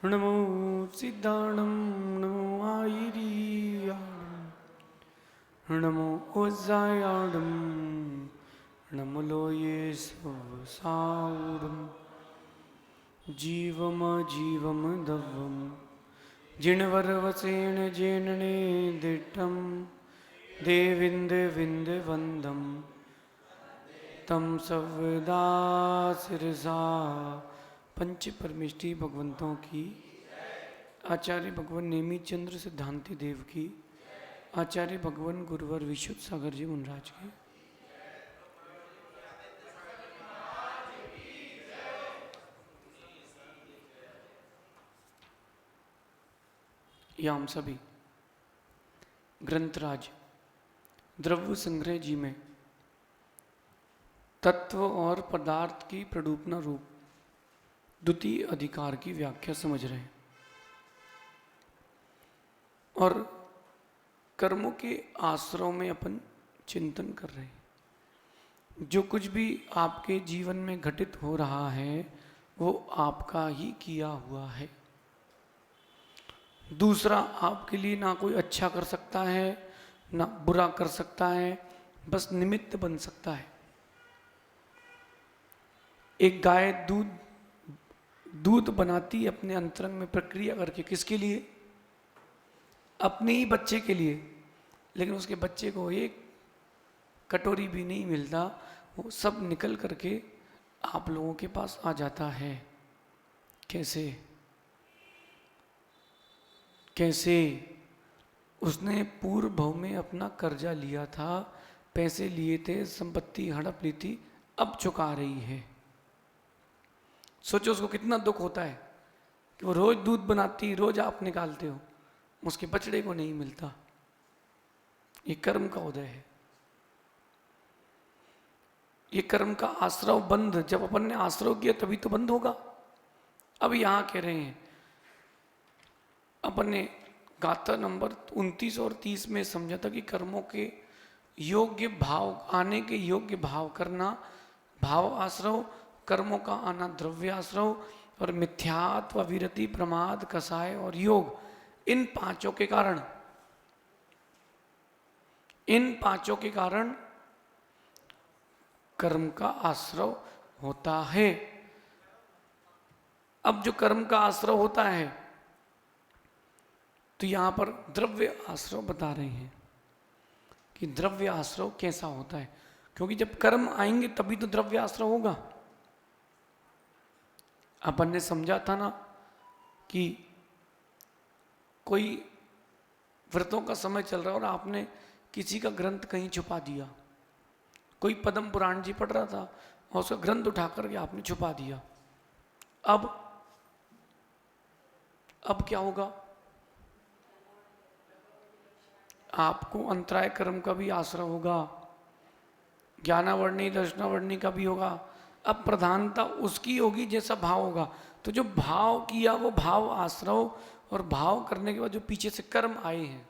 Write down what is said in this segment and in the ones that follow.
नमो सिद्धाणं नमो आयिरीयाणं नमो ओज्जायाणं नमो लोये साऊडं जीवम जीवम दवम जिणवरवसेन जेनने दिट्टं देविंद विंद वंदम तम सवदा सिरसा पंच परमिष्टि भगवंतों की, आचार्य भगवान नेमी चंद्र सिद्धांति देव की, आचार्य भगवान गुरुवर विशुद्ध सागर जी मुनराज की। या हम सभी ग्रंथराज द्रव्य संग्रह जी में तत्व और पदार्थ की प्ररूपना रूप द्वितीय अधिकार की व्याख्या समझ रहे हैं और कर्मों के आश्रव में अपन चिंतन कर रहे हैं। जो कुछ भी आपके जीवन में घटित हो रहा है वो आपका ही किया हुआ है। दूसरा आपके लिए ना कोई अच्छा कर सकता है ना बुरा कर सकता है, बस निमित्त बन सकता है। एक गाय दूध बनाती अपने अंतरंग में प्रक्रिया करके, किसके लिए? अपने ही बच्चे के लिए। लेकिन उसके बच्चे को एक कटोरी भी नहीं मिलता, वो सब निकल करके आप लोगों के पास आ जाता है। कैसे? कैसे? उसने पूर्व भव में अपना कर्जा लिया था, पैसे लिए थे, संपत्ति हड़प ली थी, अब चुका रही है। सोचो उसको कितना दुख होता है कि वो रोज दूध बनाती, रोज आप निकालते हो, उसके बछड़े को नहीं मिलता। ये कर्म का उदय है। ये कर्म का आश्रव बंध, जब अपन ने आश्रव किया तभी तो बंद होगा। अब यहां कह रहे हैं, अपन ने गाथा नंबर 29 और 30 में समझा था कि कर्मों के योग्य भाव, आने के योग्य भाव करना भाव आश्रव, कर्मों का आना द्रव्य आश्रव, और मिथ्यात्व, विरति, प्रमाद, कसाय और योग, इन पांचों के कारण कर्म का आश्रव होता है। अब जो कर्म का आश्रव होता है तो यहां पर द्रव्य आश्रव बता रहे हैं कि द्रव्य आश्रव कैसा होता है, क्योंकि जब कर्म आएंगे तभी तो द्रव्य आश्रव होगा। अपन ने समझा था ना कि कोई व्रतों का समय चल रहा है और आपने किसी का ग्रंथ कहीं छुपा दिया। कोई पद्म पुराण जी पढ़ रहा था और उसका ग्रंथ उठा करके आपने छुपा दिया। अब क्या होगा? आपको अंतराय कर्म का भी आश्रय होगा, ज्ञानावर्णी दर्शनावर्णी का भी होगा। अब प्रधानता उसकी होगी जैसा भाव होगा। तो जो भाव किया वो भाव आश्रव, और भाव करने के बाद जो पीछे से कर्म आए हैं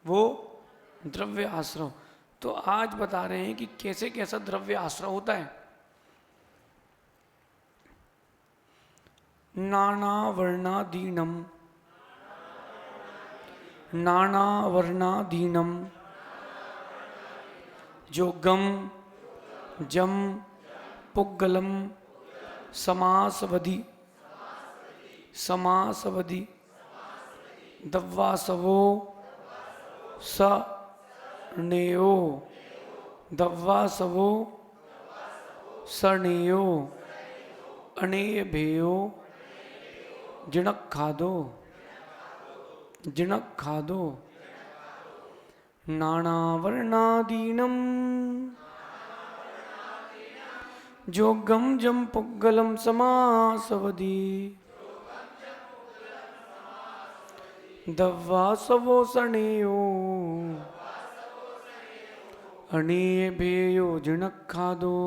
वो द्रव्य आश्रव। तो आज बता रहे हैं कि कैसे कैसा द्रव्य आश्रव होता है। नाना वर्णाधीनम, नाना वर्णाधीनम जोगम जम पुग्गलम समासवधि समासवधि दव्वासवो सनेयो दव्वासवो सनेयो अनेय भेयो जिणक खादो जिणक खादो नानावर्णादीनम जोगम जम पुग्गलम समासवधि दव्वासवो सनेयो अनेय भेयो जिणक खादो।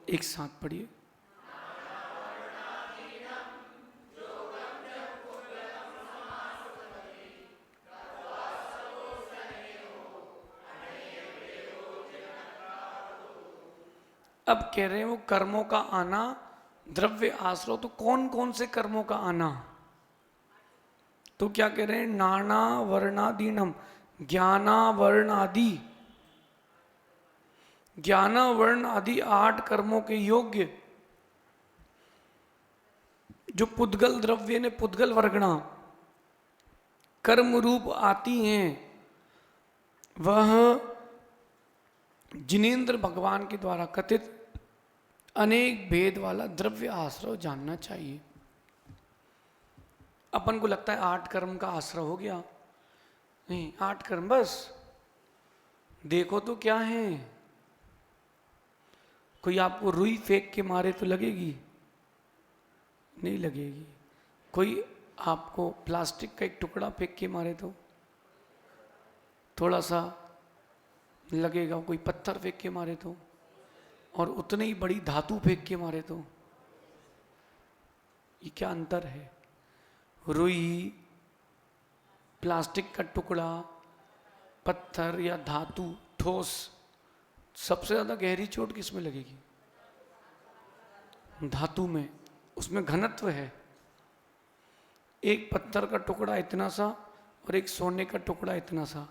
एक साथ पढ़िए। अब कह रहे हैं वो कर्मों का आना द्रव्य आश्रव तो कौन कौन से कर्मों का आना? तो क्या कह रहे हैं? नाना वर्णादीनम, ज्ञाना वर्ण आदि, ज्ञान वर्ण आदि 8 कर्मों के योग्य जो पुद्गल द्रव्य ने पुद्गल वर्गणा कर्म रूप आती हैं, वह जिनेन्द्र भगवान के द्वारा कथित अनेक भेद वाला द्रव्य आश्रव जानना चाहिए। अपन को लगता है 8 कर्म का आश्रव हो गया, नहीं 8 कर्म बस। देखो तो क्या है, कोई आपको रुई फेंक के मारे तो लगेगी? नहीं लगेगी। कोई आपको प्लास्टिक का एक टुकड़ा फेंक के मारे तो थोड़ा सा लगेगा, कोई पत्थर फेंक के मारे तो, और उतनी ही बड़ी धातु फेंक के मारे तो, ये क्या अंतर है? रुई, प्लास्टिक का टुकड़ा, पत्थर या धातु ठोस, सबसे ज्यादा गहरी चोट किस में लगेगी? धातु में, उसमें घनत्व है। एक पत्थर का टुकड़ा इतना सा और एक सोने का टुकड़ा इतना सा,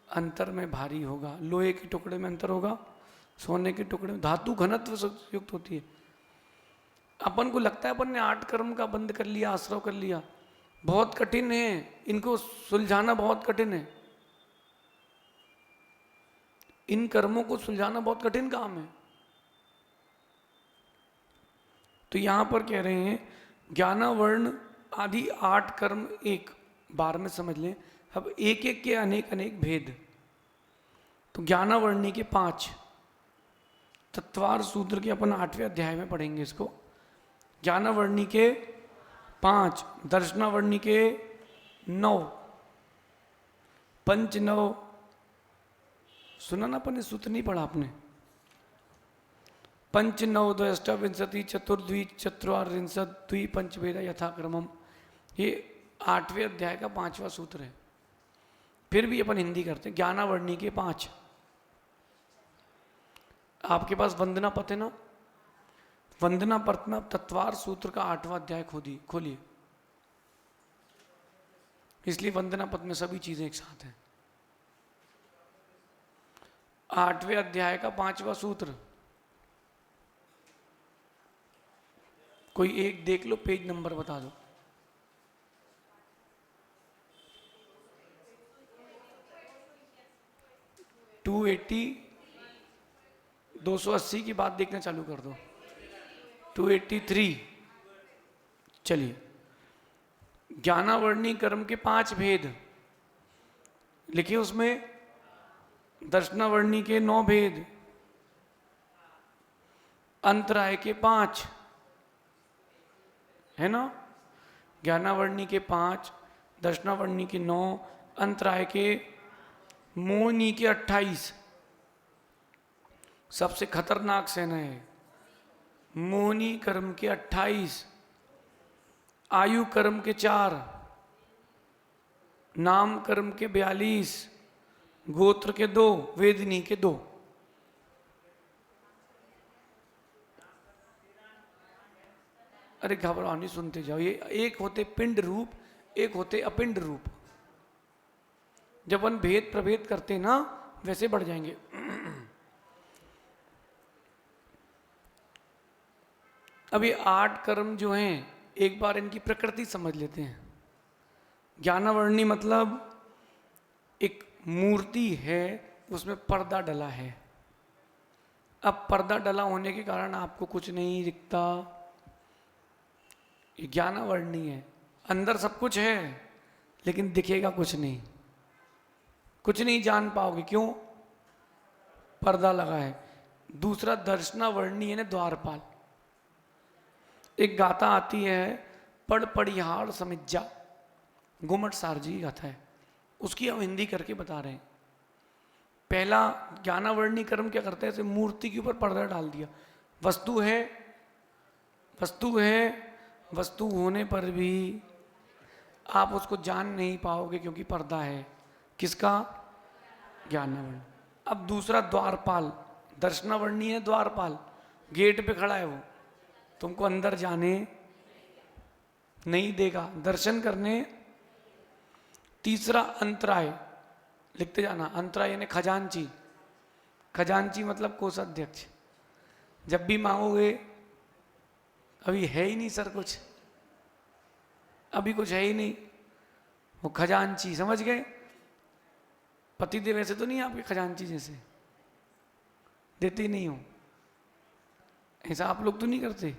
अंतर में भारी होगा। लोहे के टुकड़े में अंतर होगा, सोने के टुकड़े में। धातु घनत्व से युक्त होती है। अपन को लगता है अपन ने 8 कर्म का बंद कर लिया, आश्रव कर लिया, बहुत कठिन है, इनको सुलझाना बहुत कठिन है। इन कर्मों को सुलझाना बहुत कठिन काम है। तो यहां पर कह रहे हैं ज्ञान वर्ण आदि 8 कर्म एक बार में समझ लें। अब एक एक के अनेक अनेक भेद। तो ज्ञान वर्णी के 5 तत्वार सूत्र के अपन 8वें अध्याय में पढ़ेंगे इसको। ज्ञान वर्णी के 5, दर्शनावर्णी के 9, पंच 9, सुना ना अपन ने? सूत्र नहीं पढ़ा आपने? पंच 9 द्वष्टाविंशति चतुर्द्वि चतुर्विंशत द्वि पंचभेद यथाक्रमम, ये 8वें अध्याय का 5वां सूत्र है। फिर भी अपन हिंदी करते हैं। ज्ञानावर्णी के 5। आपके पास वंदना पथ है ना? वंदना पथ में तत्वार सूत्र का 8वां अध्याय खोलिए। इसलिए वंदना पथ में सभी चीजें एक साथ हैं। 8वें अध्याय का 5वां सूत्र, कोई एक देख लो, पेज नंबर बता दो। टू 280 की बात देखना चालू कर दो। 283। चलिए, ज्ञानावर्णी कर्म के 5 भेद लिखिए। उसमें दर्शनावर्णी के 9 भेद, अंतराय के 5 है ना? ज्ञानावर्णी के 5, दर्शनावर्णी के 9, अंतराय के, मोहिनी के 28। सबसे खतरनाक सेना है मोहिनी कर्म के 28, आयु कर्म के 4, नाम कर्म के 42, गोत्र के 2, वेदिनी के 2। अरे घबराओ नहीं, सुनते जाओ। ये एक होते पिंड रूप, एक होते अपिंड रूप। जब हम भेद प्रभेद करते ना, वैसे बढ़ जाएंगे। अब ये 8 कर्म जो हैं, एक बार इनकी प्रकृति समझ लेते हैं। ज्ञानावर्णी मतलब एक मूर्ति है, उसमें पर्दा डला है। अब पर्दा डला होने के कारण आपको कुछ नहीं दिखता, ये ज्ञानावर्णी है। अंदर सब कुछ है लेकिन दिखेगा कुछ नहीं, कुछ नहीं जान पाओगे। क्यों? पर्दा लगा है। दूसरा दर्शनावर्णी है ना, द्वारपाल। एक गाथा आती है, पढ़ पढ़िहार समिज्जा, घुमट सारजी गाथा है, उसकी हम हिंदी करके बता रहे हैं। पहला ज्ञानावर्णी कर्म क्या करते हैं? ऐसे मूर्ति के ऊपर पर्दा डाल दिया। वस्तु है, वस्तु है, वस्तु होने पर भी आप उसको जान नहीं पाओगे क्योंकि पर्दा है। किसका? ज्ञानावर्णी। अब दूसरा द्वारपाल, दर्शनावर्णी है द्वारपाल, गेट पे खड़ा है वो, तुमको अंदर जाने नहीं देगा, दर्शन करने। तीसरा अंतराय, लिखते जाना, अंतराय यानी खजांची। खजांची मतलब कोषाध्यक्ष। जब भी मांगोगे, अभी है ही नहीं सर कुछ, अभी कुछ है ही नहीं, वो खजांची, समझ गए? पतिदेव वैसे तो नहीं आपके खजांची जैसे, देते ही नहीं हो, ऐसा आप लोग तो नहीं करते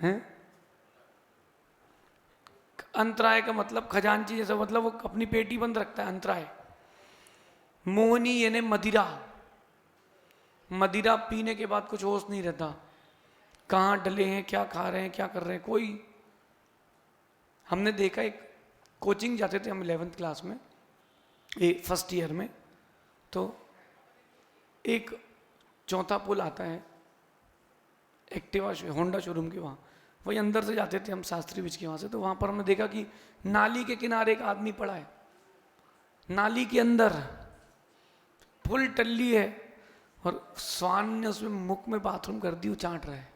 हैं? अंतराय का मतलब खजांची जैसा, मतलब वो अपनी पेटी बंद रखता है, अंतराय। मोहनी यानी मदिरा। मदिरा पीने के बाद कुछ होश नहीं रहता, कहाँ डले हैं, क्या खा रहे हैं, क्या कर रहे हैं, कोई। हमने देखा, एक कोचिंग जाते थे हम 11th क्लास में, फर्स्ट ईयर में, तो एक चौथा पुल आता है एक्टिवा होंडा शोरूम के वहाँ, वही अंदर से जाते थे हम शास्त्री ब्रिज के वहाँ से, तो वहाँ पर हमने देखा कि नाली के किनारे एक आदमी पड़ा है, नाली के अंदर फुल टल्ली है, और स्वान ने उसमें मुख में बाथरूम कर दी, वो चाट रहा है।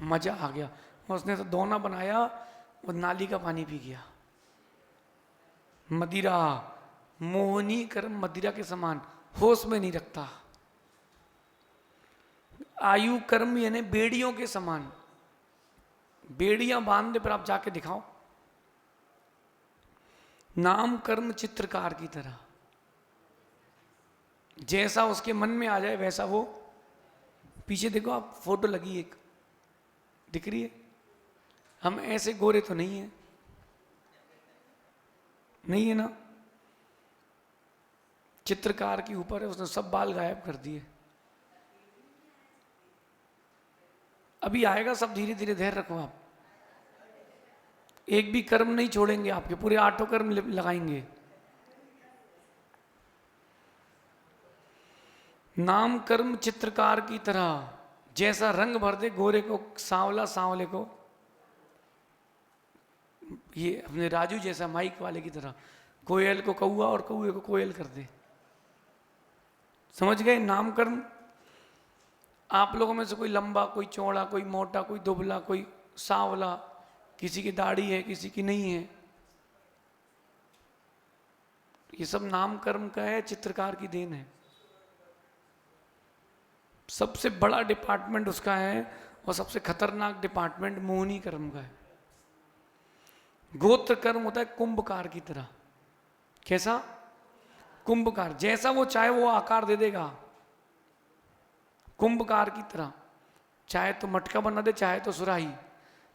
मजा आ गया, उसने तो दोना बनाया, वो नाली का पानी पी गया। मदिरा, मोहनी कर्म मदिरा के समान, होश में नहीं रखता। आयु कर्म यानी बेड़ियों के समान, बेड़ियां बांध दे पर आप जाके दिखाओ। नाम कर्म चित्रकार की तरह, जैसा उसके मन में आ जाए वैसा वो, पीछे देखो आप, फोटो लगी एक, दिख रही है? हम ऐसे गोरे तो नहीं है, नहीं है ना? चित्रकार के ऊपर है, उसने सब बाल गायब कर दिए। अभी आएगा सब, धीरे धीरे धैर्य रखो आप। एक भी कर्म नहीं छोड़ेंगे आपके, पूरे 8 कर्म लगाएंगे। नाम कर्म चित्रकार की तरह, जैसा रंग भर दे गोरे को सांवला, सांवले को ये अपने राजू जैसा माइक वाले की तरह, कोयल को कौआ और कौए को कोयल कर दे। समझ गए? नाम कर्म। आप लोगों में से कोई लंबा, कोई चौड़ा, कोई मोटा, कोई दुबला, कोई सांवला, किसी की दाढ़ी है, किसी की नहीं है, ये सब नाम कर्म का है, चित्रकार की देन है। सबसे बड़ा डिपार्टमेंट उसका है, और सबसे खतरनाक डिपार्टमेंट मोहनी कर्म का है। गोत्र कर्म होता है कुंभकार की तरह। कैसा? कुंभकार, जैसा वो चाहे वो आकार दे देगा, कुंभकार की तरह। चाहे तो मटका बना दे, चाहे तो सुराही,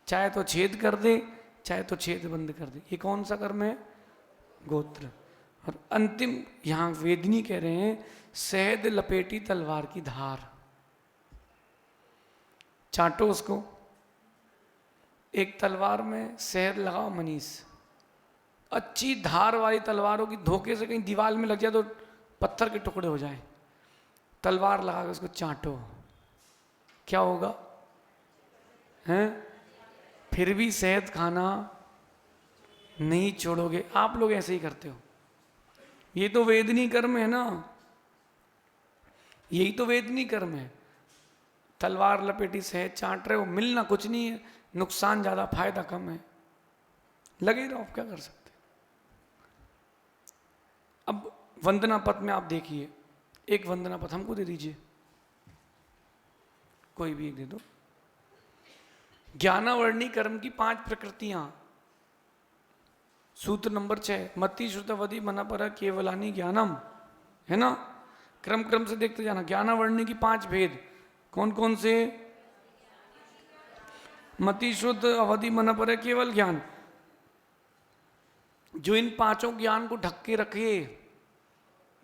चाहे तो छेद कर दे, चाहे तो छेद बंद कर दे। ये कौन सा कर्म है? गोत्र। और अंतिम यहां वेदनी कह रहे हैं, शहद लपेटी तलवार की धार। चाटो उसको, एक तलवार में शहद लगाओ मनीष, अच्छी धार वाली तलवारों की, धोखे से कहीं दीवार में लग जाए तो पत्थर के टुकड़े हो जाए। तलवार लगा के उसको चाटो, क्या होगा? हैं? फिर भी शहद खाना नहीं छोड़ोगे। आप लोग ऐसे ही करते हो। ये तो वेदनी कर्म है ना, यही तो वेदनी कर्म है। तलवार लपेटी शहद चाट रहे हो, मिलना कुछ नहीं है, नुकसान ज्यादा, फायदा कम है, लगे रहो, आप क्या कर सकते। अब वंदना पथ में आप देखिए, एक वंदना पथ हमको दे दीजिए, कोई भी एक दे दो। ज्ञानावर्णी कर्म की 5 प्रकृतियां, सूत्र नंबर 6, मति श्रुतवधि मनपर केवलानी ज्ञानम, है ना? क्रम क्रम से देखते जाना। ज्ञानावर्णी की 5 भेद कौन कौन से? मति शुद्ध, अवधि, मनपर, केवल ज्ञान। जो इन 5 ज्ञान को ढक के रखे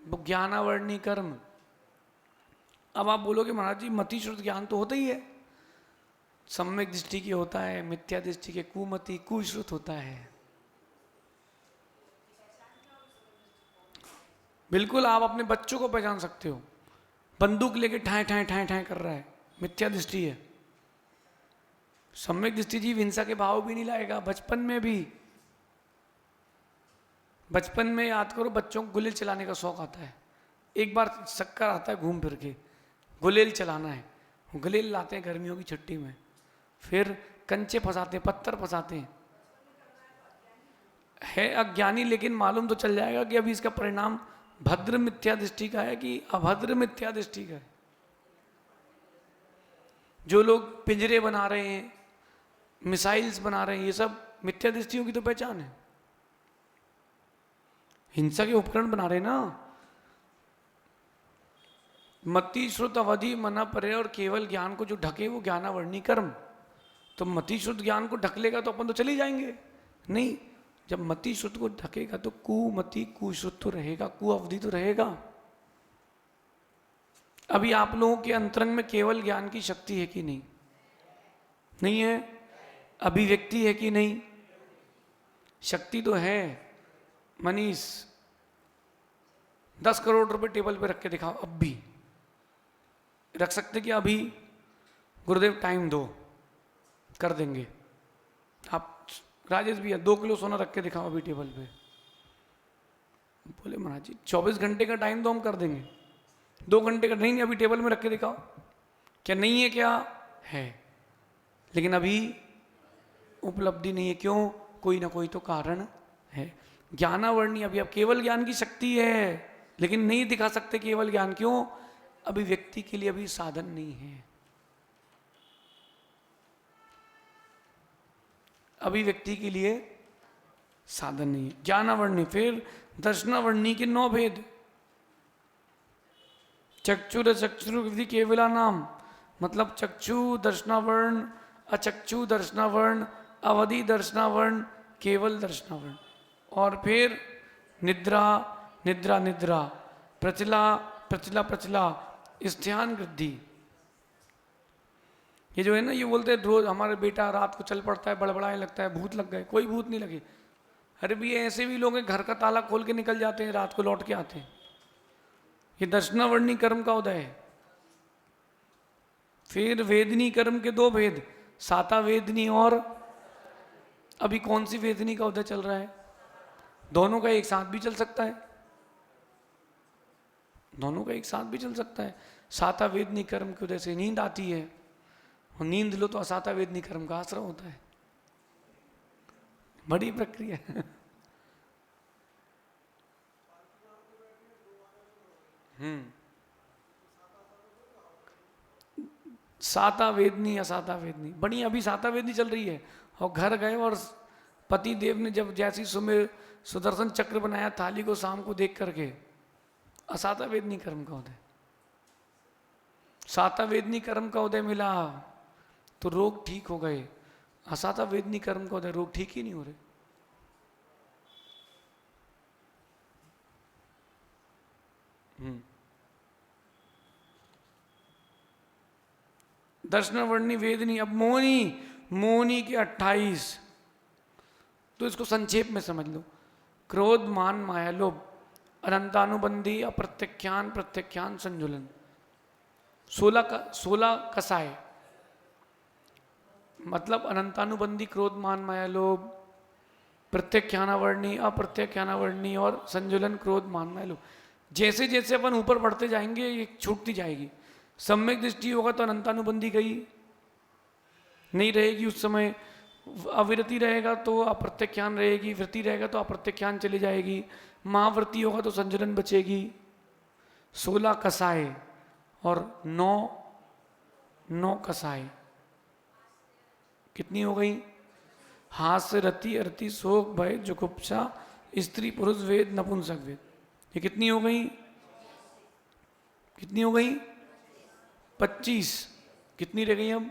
वो ज्ञानावर्णी कर्म। अब आप बोलोगे महाराज जी मति श्रुत ज्ञान तो होता ही है, सम्यक दृष्टि की होता है, मिथ्या दृष्टि के कुमति कुश्रुत होता है। बिल्कुल, आप अपने बच्चों को पहचान सकते हो, बंदूक लेके ठाए ठाए ठाए ठाए कर रहा है, मिथ्या दृष्टि है। सम्यक दृष्टि जीव हिंसा के भाव भी नहीं लाएगा। बचपन में भी, बचपन में याद करो, बच्चों को गुल्ली चलाने का शौक आता है, एक बार चक्कर आता है घूम फिर के, गुलेल चलाना है, गुलेल लाते हैं गर्मियों की छुट्टी में, फिर कंचे फंसाते हैं, पत्थर फंसाते हैं। है अज्ञानी, लेकिन मालूम तो चल जाएगा कि अभी इसका परिणाम भद्र मिथ्या दृष्टि का है कि अभद्र मिथ्या दृष्टि का है। जो लोग पिंजरे बना रहे हैं, मिसाइल्स बना रहे हैं, ये सब मिथ्या दृष्टियों की तो पहचान है। हिंसा के उपकरण बना रहे हैं ना। मति श्रुत अवधि मना परे और केवल ज्ञान को जो ढके वो ज्ञानावर्णी कर्म। तो मति श्रुत ज्ञान को ढक लेगा तो अपन तो चले जाएंगे। नहीं, जब मति श्रुत को ढकेगा तो कुमति कुश्रुत तो रहेगा, कु अवधि तो रहेगा। अभी आप लोगों के अंतरंग में केवल ज्ञान की शक्ति है कि नहीं? नहीं है। अभिव्यक्ति है कि नहीं? शक्ति तो है। मनीष 10 करोड़ रुपए टेबल पे रख के दिखाओ, अब भी रख सकते क्या? अभी गुरुदेव टाइम दो, कर देंगे। आप राजेश भैया 2 किलो सोना रख के दिखाओ अभी टेबल पे। बोले महाराज जी 24 घंटे का टाइम दो, हम कर देंगे। 2 घंटे का नहीं, अभी टेबल में रख के दिखाओ। क्या नहीं है? क्या है, लेकिन अभी उपलब्धि नहीं है। क्यों? कोई ना कोई तो कारण है। ज्ञानावर्णी, अभी अब केवल ज्ञान की शक्ति है लेकिन नहीं दिखा सकते केवल ज्ञान। क्यों? अभी व्यक्ति के लिए अभी साधन नहीं है। अभी व्यक्ति के लिए साधन नहीं है। ज्ञानावर्णी। फिर दर्शनावर्णी के 9 भेद। चक्षुर चक्षुर विधि केवला नाम, मतलब चक्षु दर्शनावर्ण, अचक्षु दर्शनावर्ण, अवधि दर्शनावर्ण, केवल दर्शनावर्ण। और फिर निद्रा निद्रा निद्रा, प्रचला प्रचला प्रचला, स्थान वृद्धि। ये जो है ना, ये बोलते हैं रोज हमारे बेटा रात को चल पड़ता है, बड़बड़ाने लगता है, भूत लग गए। कोई भूत नहीं लगे। अरे भी ऐसे भी लोग हैं घर का ताला खोल के निकल जाते हैं, रात को लौट के आते हैं। ये दर्शनावर्णी कर्म का उदय है। फिर वेदनी कर्म के 2 भेद, साता वेदनी और अभी कौन सी वेदनी का उदय चल रहा है? दोनों का एक साथ भी चल सकता है। दोनों का एक साथ भी चल सकता है। साता वेदनी कर्म के उदय से नींद आती है, और नींद लो तो असाता वेदनी कर्म का आश्रय होता है। बड़ी प्रक्रिया है। साता वेदनी असाता वेदनी, बड़ी अभी साता वेदनी चल रही है। और घर गए और पति देव ने जब जैसी सुदर्शन चक्र बनाया थाली को शाम को देख करके, असाता वेदनी कर्म का उदय। साता वेदनी कर्म का उदय मिला तो रोग ठीक हो गए। असाता वेदनी कर्म का उदय, रोग ठीक ही नहीं हो रहे। दर्शनावर्णी वेदनी। अब मोनी, मोनी के 28, तो इसको संक्षेप में समझ लो। क्रोध मान माया लोभ, अनंतानुबंधी, अप्रत्यख्यान प्रत्यख्यान संजुलन। 16 कसाय, मतलब अनंतानुबंधी, क्रोध मान माया लोभ, प्रत्यख्यानावर्णी, अप्रत्यख्यानावर्णी और संजुलन, क्रोध मान माया लोभ। जैसे जैसे अपन ऊपर बढ़ते जाएंगे ये छूटती जाएगी। सम्यक दृष्टि होगा तो अनंतानुबंधी गई नहीं रहेगी उस समय, अविरति रहेगा तो अप्रत्यख्यान रहेगी, वृत्ति रहेगा तो अप्रत्यख्यान चली जाएगी, महावृत्ति होगा तो संजुलन बचेगी। 16 कसाय और 9 कसाय, कितनी हो गई? हास्य, रति, अरति, शोक, भय, जुगुप्सा, स्त्री पुरुष वेद, नपुंसक वेद। ये कितनी हो गई? कितनी हो गई? 25। कितनी रह गई अब?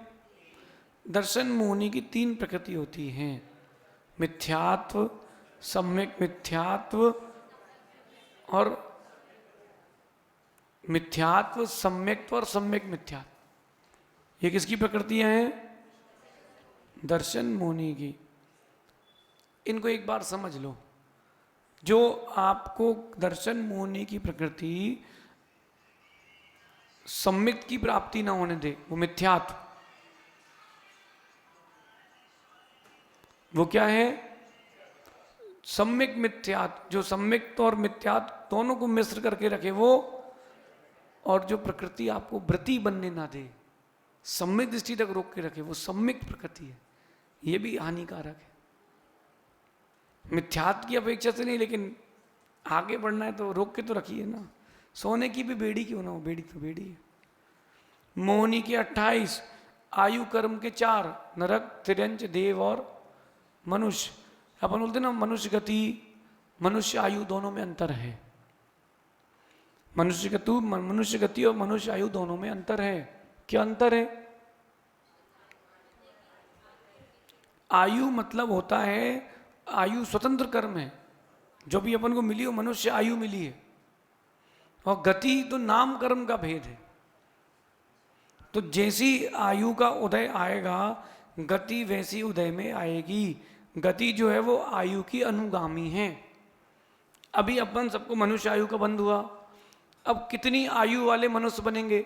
दर्शन मोहनी की 3 प्रकृति होती हैं, मिथ्यात्व, सम्यक मिथ्यात्व और मिथ्यात्व, सम्यक्त्व और सम्यक मिथ्यात्व। ये किसकी प्रकृतियां हैं? दर्शन मोहनी की। इनको एक बार समझ लो। जो आपको दर्शन मोहनी की प्रकृति सम्यक की प्राप्ति ना होने दे, वो मिथ्यात्व। वो क्या है? सम्यक मिथ्यात्व। जो सम्यक और मिथ्यात्व दोनों को मिश्र करके रखे वो, और जो प्रकृति आपको व्रती बनने ना दे, सम्यक दृष्टि तक रोक के रखे, वो सम्यक प्रकृति है, ये भी हानिकारक है। मिथ्यात्व की अपेक्षा से नहीं, लेकिन आगे बढ़ना है तो रोक के तो रखिए ना। सोने की भी बेड़ी क्यों ना हो, बेड़ी तो बेड़ी है। मोहनी के 28, आयु कर्म के 4, नरक तिरंज देव और मनुष्य। अपन बोलते ना मनुष्य गति मनुष्य आयु दोनों में अंतर है। मनुष्य गति और मनुष्य आयु दोनों में अंतर है। क्या अंतर है? आयु मतलब होता है, आयु स्वतंत्र कर्म है, जो भी अपन को मिली हो मनुष्य आयु मिली है। और गति तो नाम कर्म का भेद है। तो जैसी आयु का उदय आएगा, गति वैसी उदय में आएगी। गति जो है वो आयु की अनुगामी है। अभी अपन सबको मनुष्य आयु का बंध हुआ, अब कितनी आयु वाले मनुष्य बनेंगे?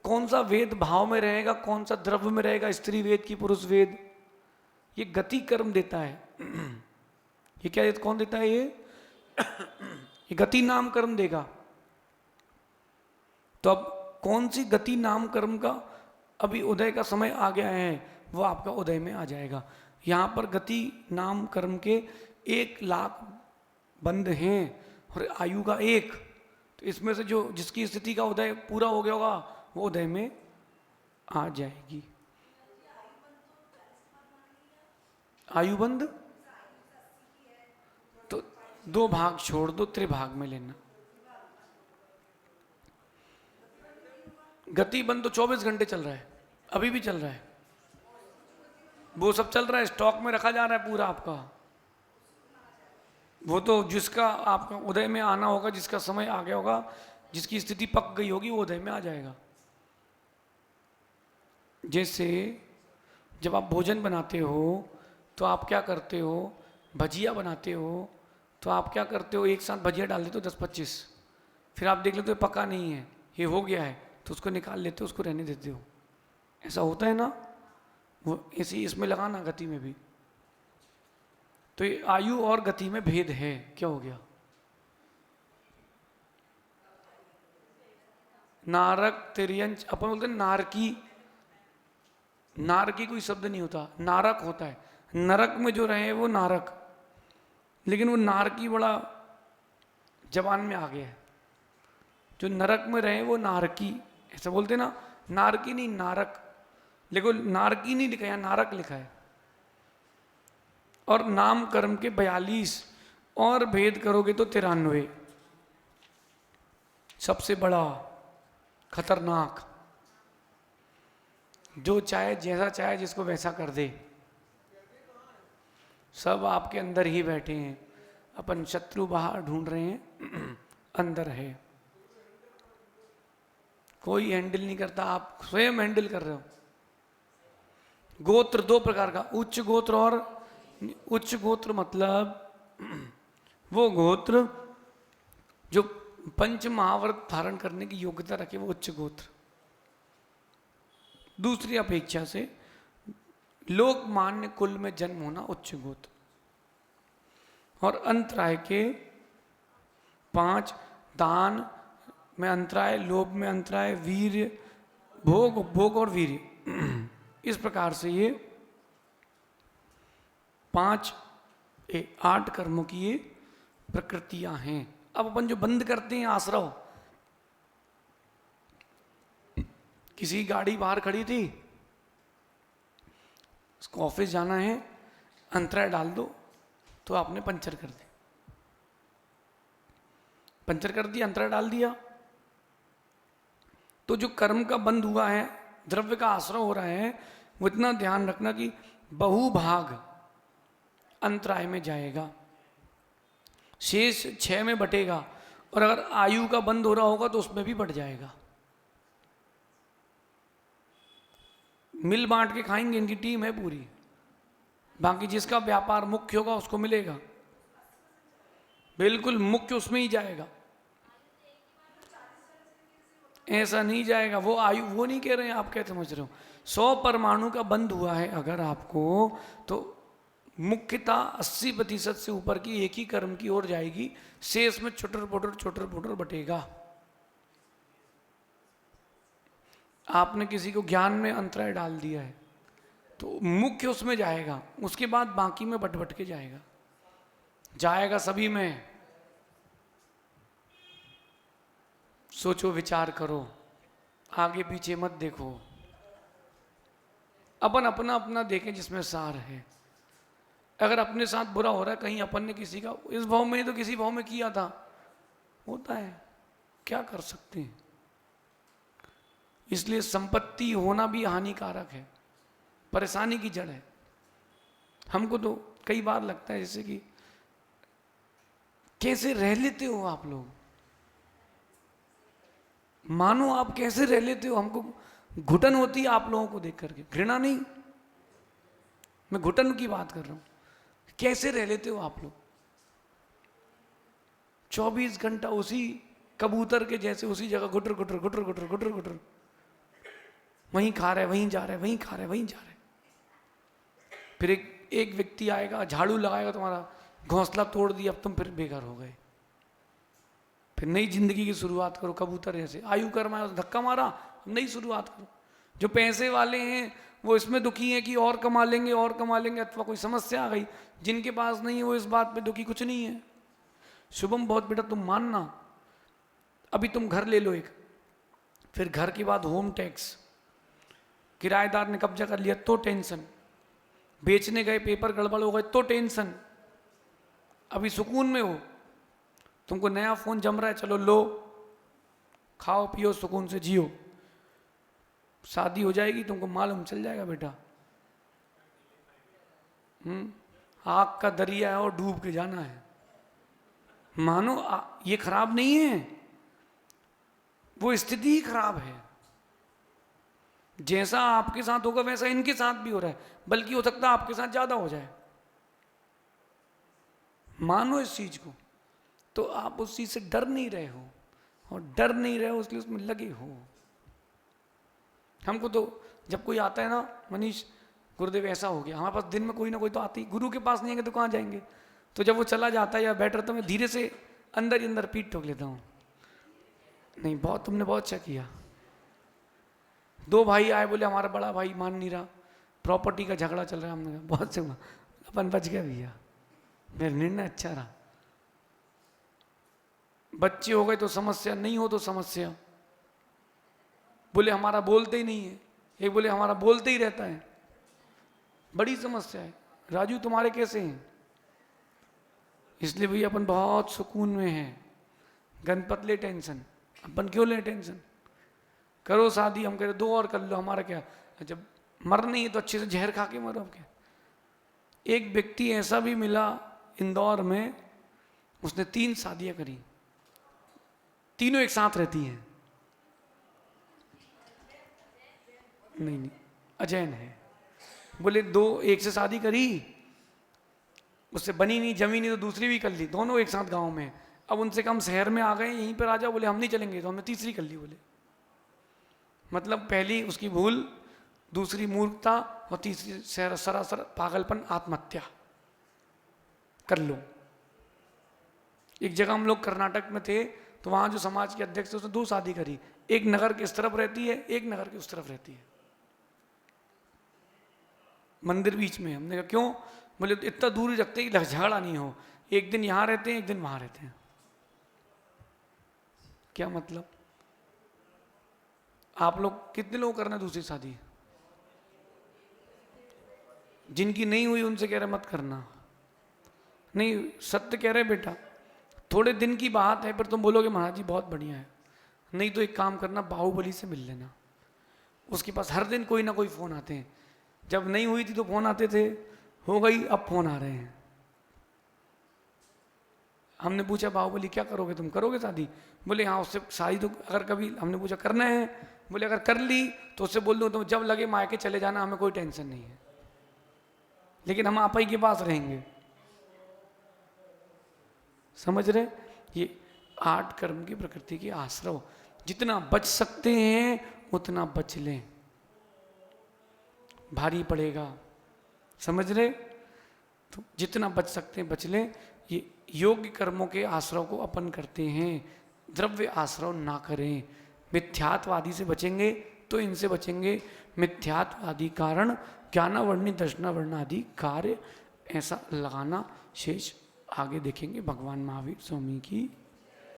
कौन सा वेद भाव में रहेगा, कौन सा द्रव्य में रहेगा, स्त्री वेद की पुरुष वेद? ये गति कर्म देता है। ये क्या देता, कौन देता है? ये गति नाम कर्म देगा। तो अब कौन सी गति नाम कर्म का अभी उदय का समय आ गया है, वो आपका उदय में आ जाएगा। यहाँ पर गति नाम कर्म के 1,00,000 बंध हैं और आयु का 1। तो इसमें से जो जिसकी स्थिति का उदय पूरा हो गया होगा, वो उदय में आ जाएगी। आयुबंध तो 2 भाग छोड़ दो, त्रिभाग में लेना। गतिबंध तो 24 घंटे चल रहा है, अभी भी चल रहा है, वो सब चल रहा है, स्टॉक में रखा जा रहा है पूरा आपका। वो तो जिसका आपका उदय में आना होगा, जिसका समय आ गया होगा, जिसकी स्थिति पक गई होगी, वो उदय में आ जाएगा। जैसे जब आप भोजन बनाते हो तो आप क्या करते हो? भजिया बनाते हो तो आप क्या करते हो? एक साथ भजिया डाल देते हो 10-25, फिर आप देख लेते हो पका नहीं है, ये हो गया है, तो उसको निकाल लेते हो, उसको रहने देते हो। ऐसा होता है ना? वो ऐसी इसमें लगाना गति में भी। तो ये आयु और गति में भेद है। क्या हो गया? नारक तिर्यंच, अपन बोलते हैं नारकी। नारकी कोई शब्द नहीं होता, नारक होता है। नरक में जो रहे वो नारक, लेकिन वो नारकी बड़ा जबान में आ गया है। जो नरक में रहे वो नारकी, ऐसा बोलते ना, नारकी नहीं नारक। लेकिन नारकी नहीं लिखा है, नारक लिखा है। और नाम कर्म के 42 और भेद करोगे तो 93। सबसे बड़ा खतरनाक, जो चाहे जैसा चाहे जिसको वैसा कर दे, सब आपके अंदर ही बैठे हैं। अपन शत्रु बाहर ढूंढ रहे हैं, अंदर है। कोई हैंडल नहीं करता, आप स्वयं हैंडल कर रहे हो। गोत्र 2 प्रकार का, उच्च गोत्र और उच्च गोत्र मतलब वो गोत्र जो पंच महाव्रत धारण करने की योग्यता रखे, वो उच्च गोत्र। दूसरी अपेक्षा से लोकमान्य कुल में जन्म होना उच्च गोत्र। और अंतराय के 5, दान में अंतराय, लोभ में अंतराय, वीर्य, भोग और वीर्य। इस प्रकार से ये 8 कर्मों की ये प्रकृतियां हैं। अब अपन जो बंद करते हैं आश्रव, किसी गाड़ी बाहर खड़ी थी, उसको ऑफिस जाना है, अंतराय डाल दो, तो आपने पंचर कर दी, पंचर कर दिया, अंतराय डाल दिया। तो जो कर्म का बंध हुआ है, द्रव्य का आश्रय हो रहा है, वो इतना ध्यान रखना कि बहुभाग अंतराय में जाएगा, शेष 6 में बटेगा। और अगर आयु का बंध हो रहा होगा तो उसमें भी बढ़ जाएगा। मिल बांट के खाएंगे, इनकी टीम है पूरी। बाकी जिसका व्यापार मुख्य होगा उसको मिलेगा, बिल्कुल मुख्य उसमें ही जाएगा। ऐसा नहीं जाएगा, वो आयु, वो नहीं कह रहे हैं, आप क्या समझ रहे हो। 100 परमाणु का बंध हुआ है अगर आपको, तो मुख्यता 80% से ऊपर की एक ही कर्म की ओर जाएगी, शेष में छोटर पोटर बटेगा। आपने किसी को ज्ञान में अंतराय डाल दिया है तो मुख्य उसमें जाएगा, उसके बाद बाकी में बट के जाएगा, जाएगा सभी में। सोचो, विचार करो, आगे पीछे मत देखो, अपन अपना अपना देखें जिसमें सार है। अगर अपने साथ बुरा हो रहा है, कहीं अपन ने किसी का इस भाव में तो किसी भाव में किया था, होता है, क्या कर सकते हैं। इसलिए संपत्ति होना भी हानिकारक है, परेशानी की जड़ है। हमको तो कई बार लगता है जैसे कि कैसे रह लेते हो आप लोग, मानो आप कैसे रह लेते हो। हमको घुटन होती है आप लोगों को देख करके, घृणा नहीं, मैं घुटन की बात कर रहा हूं। कैसे रह लेते हो आप लोग 24 घंटा उसी कबूतर के जैसे उसी जगह गुटर गुटर गुटर गुटर गुटर गुटर, वहीं खा रहे वहीं जा रहे, वहीं खा रहे वहीं जा रहे। फिर एक व्यक्ति आएगा, झाड़ू लगाएगा, तुम्हारा घोंसला तोड़ दिया, अब तुम फिर बेघर हो गए। फिर नई जिंदगी की शुरुआत करो, कबूतर जैसे आयु कर्म आया, धक्का मारा, नई शुरुआत करो। जो पैसे वाले हैं वो इसमें दुखी हैं कि और कमा लेंगे और कमा लेंगे, अथवा कोई समस्या आ गई। जिनके पास नहीं है वो इस बात पे दुखी कुछ नहीं है। शुभम बहुत बेटा तुम मानना, अभी तुम घर ले लो एक, फिर घर के बाद होम टैक्स, किराएदार ने कब्जा कर लिया तो टेंशन, बेचने गए पेपर गड़बड़ हो गए तो टेंशन। अभी सुकून में हो, तुमको नया फोन जम रहा है, चलो लो, खाओ पियो सुकून से जियो। शादी हो जाएगी तुमको मालूम चल जाएगा बेटा, आग का दरिया है और डूब के जाना है। मानो ये खराब नहीं है, वो स्थिति ही खराब है। जैसा आपके साथ होगा वैसा इनके साथ भी हो रहा है, बल्कि हो सकता है आपके साथ ज्यादा हो जाए। मानो इस चीज को, तो आप उस चीज से डर नहीं रहे हो, और डर नहीं रहे हो इसलिए उसमें लगे हो। हमको तो जब कोई आता है ना, मनीष गुरुदेव ऐसा हो गया, हमारे पास दिन में कोई ना कोई तो आती, गुरु के पास नहीं आएंगे तो कहाँ जाएंगे। तो जब वो चला जाता है या बैठ रहा, तो मैं धीरे से अंदर ही अंदर पीठ ठोक लेता हूँ, नहीं बहुत तुमने बहुत अच्छा किया। 2 भाई आए, बोले हमारा बड़ा भाई मान नहीं रहा, प्रॉपर्टी का झगड़ा चल रहा है। हमने कहा बहुत से अपन बच गया भैया, मेरा निर्णय अच्छा रहा। बच्चे हो गए तो समस्या, नहीं हो तो समस्या। बोले हमारा बोलते ही नहीं है, एक बोले हमारा बोलते ही रहता है, बड़ी समस्या है। राजू तुम्हारे कैसे हैं? इसलिए भैया अपन बहुत सुकून में हैं। गणपत ले टेंशन, अपन क्यों ले टेंशन? करो शादी, हम कह रहे 2 और कर लो, हमारा क्या। जब मर नहीं है तो अच्छे से जहर खा के मरो। अब क्या, एक व्यक्ति ऐसा भी मिला इंदौर में, उसने 3 शादियां करी, तीनों एक साथ रहती हैं। नहीं अजैन है। बोले 2 एक से शादी करी, उससे बनी नहीं जमी नहीं तो दूसरी भी कर ली, दोनों एक साथ गांव में। अब उनसे कम शहर में आ गए, यहीं पर आ जाओ, बोले हम नहीं चलेंगे, तो हमने तीसरी कर ली। बोले मतलब पहली उसकी भूल, दूसरी मूर्खता, और तीसरी सरासर पागलपन, आत्महत्या कर लो। एक जगह हम लोग कर्नाटक में थे, तो वहां जो समाज के अध्यक्ष थे उसने 2 शादी करी, एक नगर के इस तरफ रहती है, एक नगर के उस तरफ रहती है, मंदिर बीच में। हमने कहा क्यों? बोले इतना दूर ही रखते कि झगड़ा नहीं हो, एक दिन यहां रहते हैं एक दिन वहां रहते हैं। क्या मतलब? आप लोग कितने लोग करना दूसरी शादी? जिनकी नहीं हुई उनसे कह रहे मत करना। नहीं सत्य कह रहे बेटा, थोड़े दिन की बात है, पर तुम बोलोगे महाराज जी बहुत बढ़िया है। नहीं तो एक काम करना, बाहुबली से मिल लेना, उसके पास हर दिन कोई ना कोई फोन आते हैं। जब नहीं हुई थी तो फोन आते थे, हो गई अब फोन आ रहे हैं। हमने पूछा बाहुबली क्या करोगे, तुम करोगे शादी? बोले हाँ, उससे शादी तो अगर कभी, हमने पूछा करना है? बोले अगर कर ली तो उससे बोल दो तुम जब लगे मायके चले जाना, हमें कोई टेंशन नहीं है, लेकिन हम आप ही के पास रहेंगे। समझ रहे? ये 8 कर्म की प्रकृति की आश्रव, जितना बच सकते हैं उतना बच लें, भारी पड़ेगा। समझ रहे? तो जितना बच सकते हैं बच लें। ये योग्य कर्मों के आश्रव को अपन करते हैं, द्रव्य आश्रव ना करें। मिथ्यात्वादी से बचेंगे तो इनसे बचेंगे मिथ्यात्वादी कारण, ज्ञानावर्णी दर्शनावर्ण आदि कार्य, ऐसा लगाना शेष आगे देखेंगे। भगवान महावीर स्वामी की